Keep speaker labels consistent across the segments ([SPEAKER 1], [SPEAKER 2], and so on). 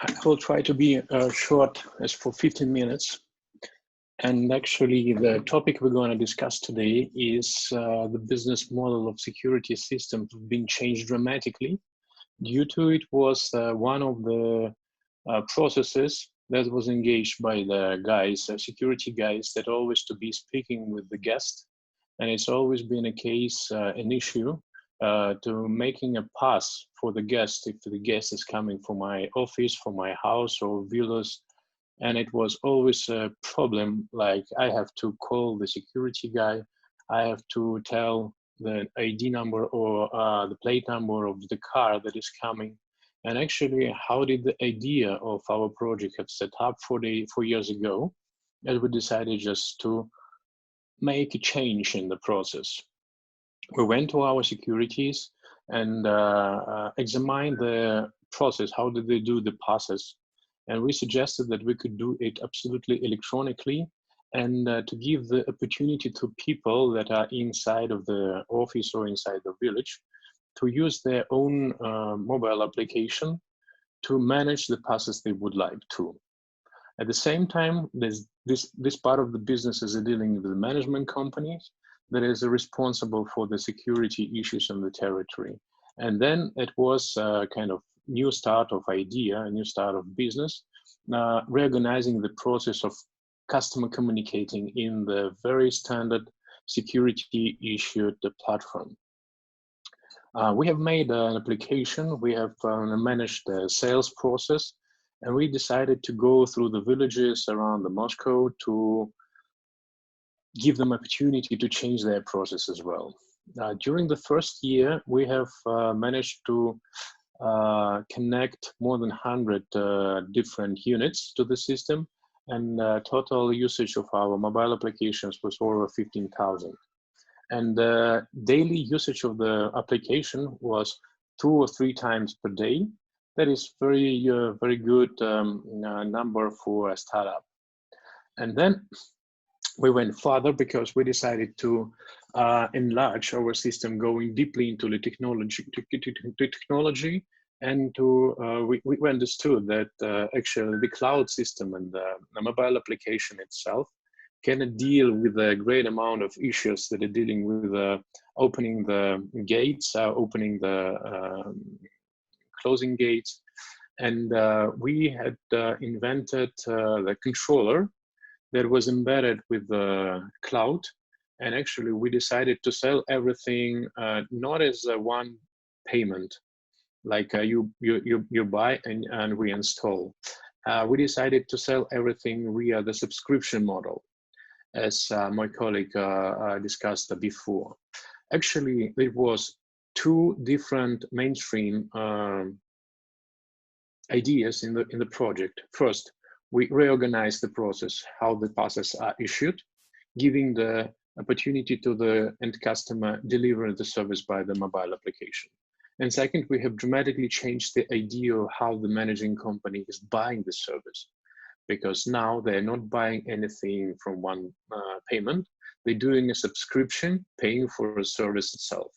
[SPEAKER 1] I will try to be short as for 15 minutes. And actually, the topic we're going to discuss today is the business model of security systems being changed dramatically. Due to it was one of the processes that was engaged by the guys, security guys, that always to be speaking with the guest. And it's always been a case, an issue to making a pass for the guest if the guest is coming from my office, from my house or villas. And it was always a problem, like I have to call the security guy, I have to tell the ID number or the plate number of the car that is coming. And actually, how did the idea of our project have set up 4 years ago, as we decided just to make a change in the process. We went to our securities and examined the process, how did they do the passes? And we suggested that we could do it absolutely electronically and to give the opportunity to people that are inside of the office or inside the village to use their own mobile application to manage the passes they would like to. At the same time, there's this part of the business is dealing with the management companies that is responsible for the security issues in the territory. And then it was a kind of new start of idea, a new start of business, reorganizing the process of customer communicating in the very standard security issued platform. We have made an application, we have managed the sales process, and we decided to go through the villages around the Moscow to give them opportunity to change their process as well. During the first year, we have managed to connect more than 100 different units to the system, and total usage of our mobile applications was over 15,000. And daily usage of the application was 2 or 3 times per day. That is very good number for a startup. And then we went further because we decided to enlarge our system, going deeply into the technology, and we understood that actually the cloud system and the mobile application itself can deal with a great amount of issues that are dealing with opening the gates, opening the closing gates. And we had invented the controller that was embedded with the cloud. And actually we decided to sell everything not as a one payment, like you buy and we install. We decided to sell everything via the subscription model, as my colleague discussed before. Actually, it was 2 different mainstream ideas in the project. First, we reorganized the process, how the passes are issued, giving the opportunity to the end customer deliver the service by the mobile application. And second, we have dramatically changed the idea of how the managing company is buying the service, because now they're not buying anything from one payment, they're doing a subscription, paying for a service itself.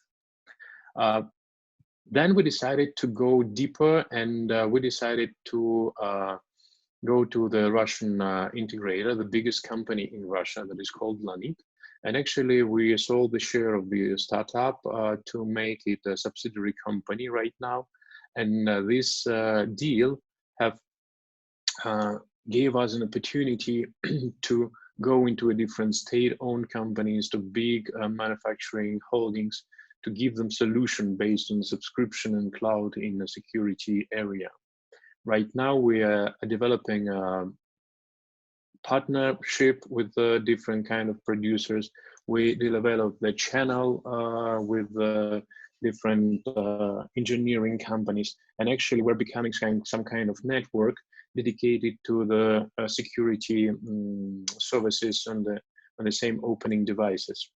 [SPEAKER 1] Then we decided to go deeper, and we decided to go to the Russian integrator, the biggest company in Russia that is called Lanit. And actually we sold the share of the startup to make it a subsidiary company right now. And this deal have gave us an opportunity to go into a different state-owned companies, to big manufacturing holdings, to give them solution based on subscription and cloud in the security area. Right now we are developing a partnership with different kind of producers. We develop the channel with different engineering companies, and actually we're becoming some kind of network dedicated to the security services on the same opening devices.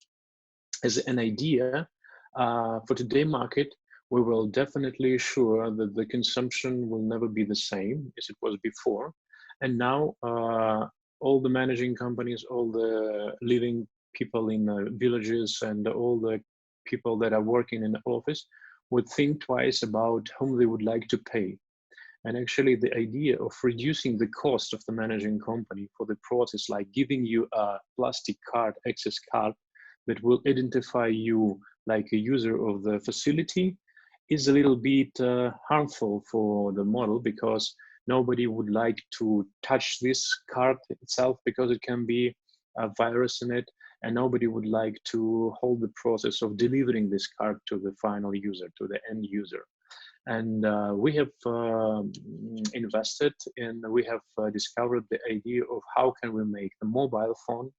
[SPEAKER 1] As an idea for today's market, we will definitely assure that the consumption will never be the same as it was before. And now all the managing companies, all the living people in villages, and all the people that are working in the office would think twice about whom they would like to pay. And actually the idea of reducing the cost of the managing company for the process, like giving you a plastic card, access card, that will identify you like a user of the facility, is a little bit harmful for the model, because nobody would like to touch this card itself because it can be a virus in it, and nobody would like to hold the process of delivering this card to the final user, to the end user. And we have invested in, we have discovered the idea of how can we make the mobile phone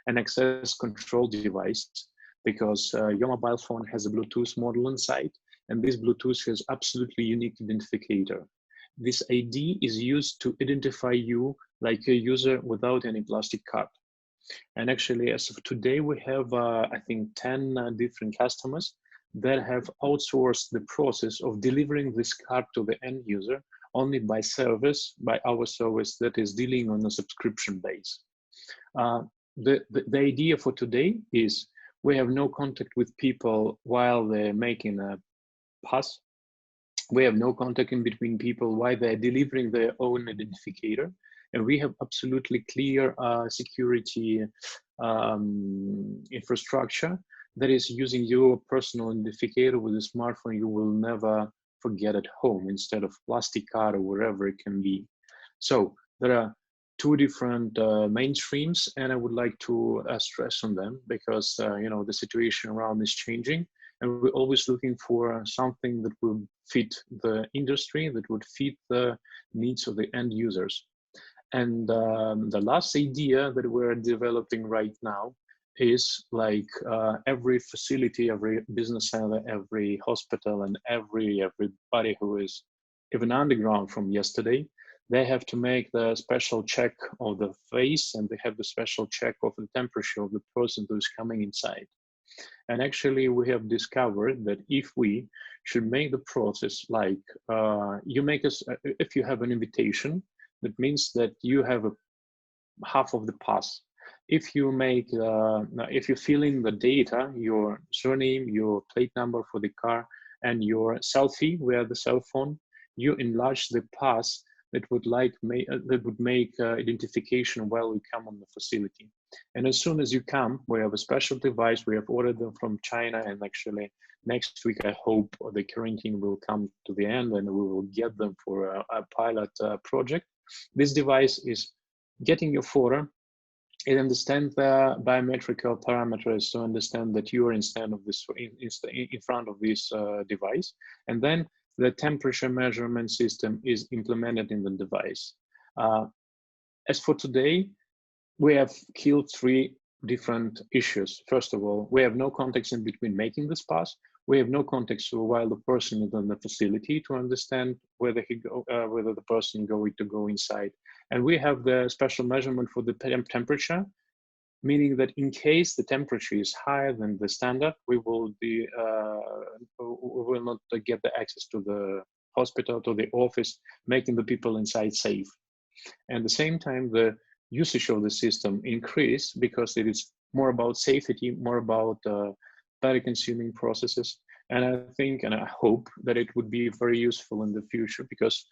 [SPEAKER 1] an access control device, because your mobile phone has a Bluetooth module inside, and this Bluetooth has absolutely unique identificator. This ID is used to identify you like a user without any plastic card. And actually, as of today, we have, I think, 10 different customers that have outsourced the process of delivering this card to the end user only by service, by our service that is dealing on a subscription base. The idea for today is we have no contact with people while they're making a pass. We have no contact in between people while they're delivering their own identificator. And we have absolutely clear security infrastructure that is using your personal identificator with a smartphone you will never forget at home, instead of plastic card or wherever it can be. So there are two different mainstreams, and I would like to stress on them, because you know, the situation around is changing, and we're always looking for something that will fit the industry, that would fit the needs of the end users. And the last idea that we're developing right now is like every facility, every business center, every hospital, and everybody who is even underground from yesterday, they have to make the special check of the face, and they have the special check of the temperature of the person who is coming inside. And actually, we have discovered that if we should make the process like you make us, if you have an invitation, that means that you have a half of the pass. If you make, if you fill in the data, your surname, your plate number for the car, and your selfie via the cell phone, you enlarge the pass that would make identification while you come on the facility. And as soon as you come, we have a special device. We have ordered them from China, and actually next week I hope the quarantine will come to the end and we will get them for a pilot project. This device is getting your photo. It understands the biometrical parameters to understand that you are in front of this device, and then the temperature measurement system is implemented in the device. As for today, we have killed 3 different issues. First of all, we have no context in between making this pass. We have no context while the person is in the facility to understand whether the person is going to go inside. And we have the special measurement for the temperature, meaning that in case the temperature is higher than the standard, we will not get the access to the hospital, to the office, making the people inside safe. And at the same time, the usage of the system increase because it is more about safety, more about better consuming processes. And I think, and I hope that it would be very useful in the future, because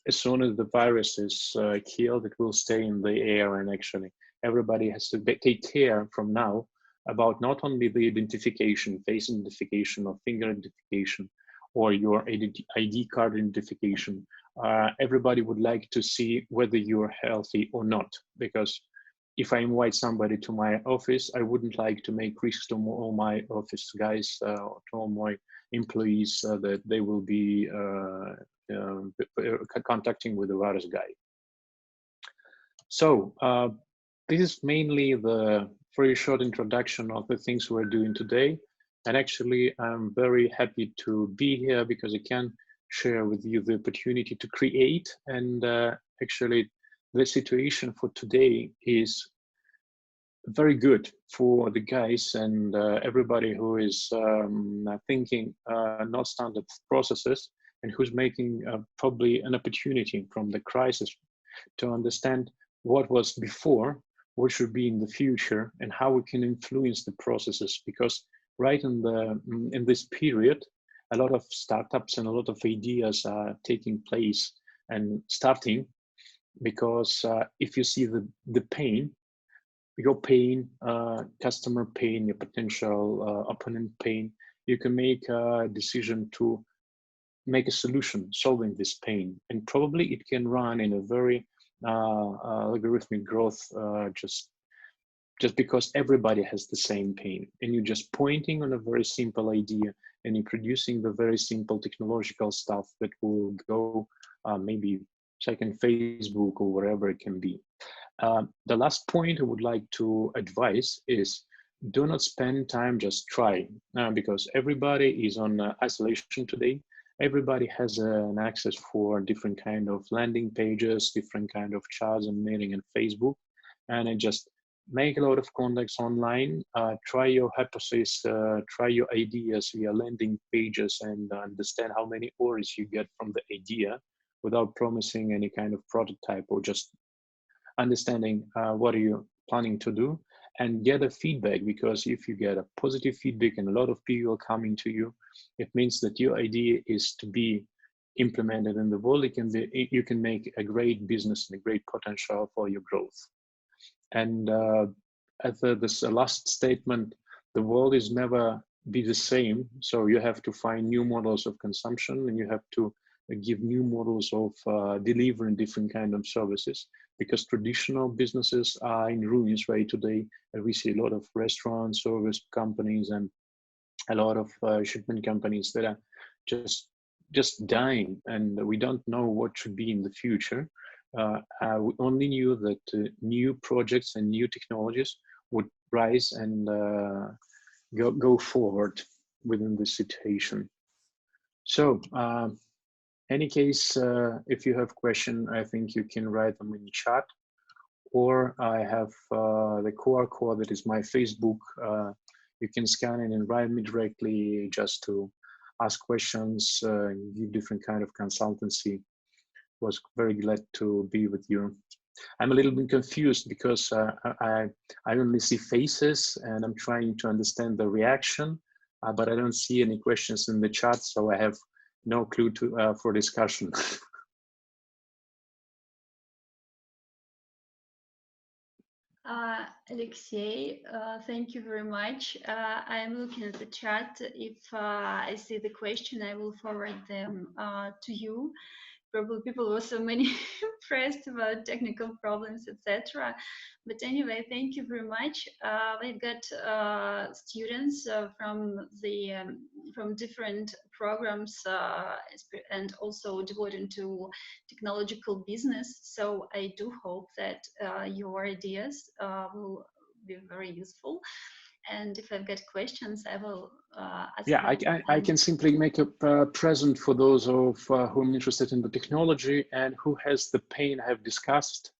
[SPEAKER 1] as soon as the virus is killed, it will stay in the air, and actually everybody has to take care from now about not only the identification, face identification or finger identification, or your ID card identification. Everybody would like to see whether you're healthy or not, because if I invite somebody to my office, I wouldn't like to make risks to all my office guys, to all my employees, that they will be contacting with the virus guy. So this is mainly the very short introduction of the things we're doing today. And actually, I'm very happy to be here because I can share with you the opportunity to create. And actually, the situation for today is very good for the guys and everybody who is thinking not standard processes, and who's making probably an opportunity from the crisis to understand what was before, what should be in the future, and how we can influence the processes. Because right in this period, a lot of startups and a lot of ideas are taking place and starting, because if you see the pain, your pain, customer pain, your potential opponent pain, you can make a decision to make a solution solving this pain, and probably it can run in a very logarithmic growth, just because everybody has the same pain, and you're just pointing on a very simple idea, and you're producing the very simple technological stuff that will go maybe second Facebook or wherever it can be. The last point I would like to advise is, do not spend time just trying, because everybody is on isolation today. Everybody has an access for different kind of landing pages, different kind of chats and mailing and Facebook, and I just make a lot of contacts online, try your hypothesis, try your ideas via landing pages, and understand how many orders you get from the idea without promising any kind of prototype, or just understanding what are you planning to do, and get a feedback. Because if you get a positive feedback and a lot of people coming to you, it means that your idea is to be implemented in the world. It can be, you can make a great business and a great potential for your growth. And as this last statement, the world is never be the same. So you have to find new models of consumption, and you have to give new models of delivering different kind of services, because traditional businesses are in ruins right today. And we see a lot of restaurant service companies and a lot of shipment companies that are just dying, and we don't know what should be in the future. We only knew that new projects and new technologies would rise and go forward within this situation. So any case, if you have question, I think you can write them in the chat, or I have the QR code that is my Facebook. You can scan it and write me directly just to ask questions, give different kind of consultancy. Was very glad to be with you. I'm a little bit confused because I only see faces, and I'm trying to understand the reaction, but I don't see any questions in the chat, so I have no clue to for discussion.
[SPEAKER 2] Alexey, thank you very much. I'm looking at the chat. If I see the question, I will forward them to you. Probably people were so many pressed about technical problems, etc. But anyway, thank you very much. We've got students from different programs and also devoted to technological business. So I do hope that your ideas will be very useful. And if I've got questions, I will ask.
[SPEAKER 1] Yeah, I can simply make a present for those of who are interested in the technology and who has the pain I have discussed.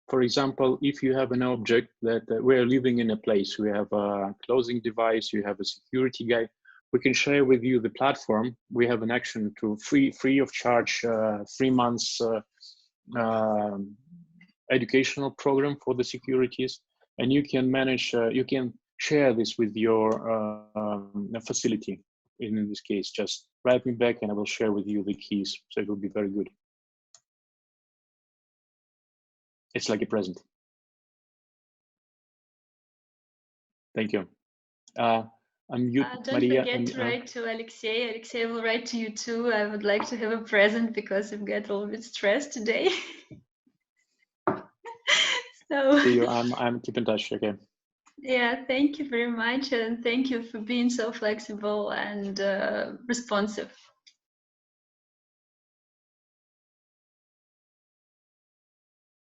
[SPEAKER 1] For example, if you have an object that we're living in a place, we have a closing device, you have a security guy, we can share with you the platform. We have an action to free of charge 3 months educational program for the securities, and you can manage, you can share this with your facility. In this case, just write me back and I will share with you the keys. So it will be very good. It's like a present. Thank you. Unmute
[SPEAKER 2] Don't
[SPEAKER 1] Maria.
[SPEAKER 2] forget to write to Alexey. Alexey will write to you too. I would like to have a present because I've got a little bit stressed today. So
[SPEAKER 1] see you. I'm keep in touch. Okay.
[SPEAKER 2] Yeah, thank you very much, and thank you for being so flexible and responsive.